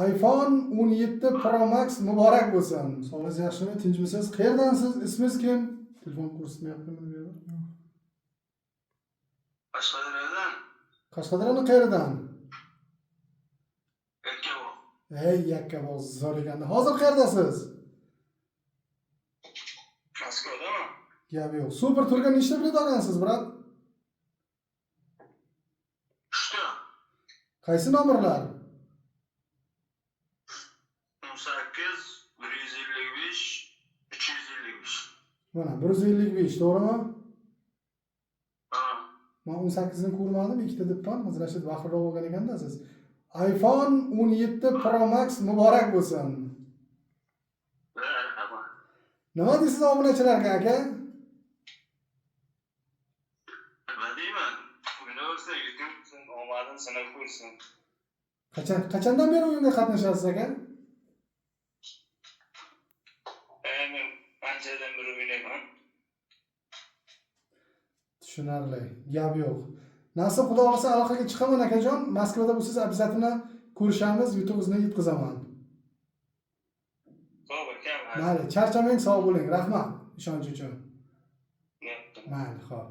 iPhone 17 Pro Max muborak bo'lsin. Sog'ingiz yaxshimi? Tinchmisiz? Qayerdansiz? Ismingiz kim? Telefon ko'rsatmayaptimi bu yerda? Qashqadaryodan. Qashqadaryoning qayeridan? Yakkabog'. Ey, Yakkabog' zo'r ekan. Hozir qayerdasiz? Moskvadami? Gap yo'q. Super Turga nechta bilet olgansiz, brat? 3 ta. Qaysi nomerlar? 18, 155, 355. Mana 155, to'g'rimi? Ha. Men 18 ni ko'rmadim, ikkita debman. Hozir Rashid vaqtliroq olgan ekanda siz. iPhone 17 Pro Max muborak bo'lsin. Marhaba. Nima deysiz obunachilarga aka? Nima deyman? Bugün olsa YouTube sen omadin sinab ko'rsin. Qachondan beri o'yinga qatnashasiz aka? Men anchadan beri o'ynayman. Tushunarli. Gap yo'q. Nasib xudo xolasa aloqaga chiqaman akajon. Moskvada bo'lsiz, обязательно ko'rishamiz, YouTube'ni yetkazaman. Xo'p, akam. Mayli, charchamang, sog' bo'ling. Rahmat ishonch uchun. Mayli, xo'p.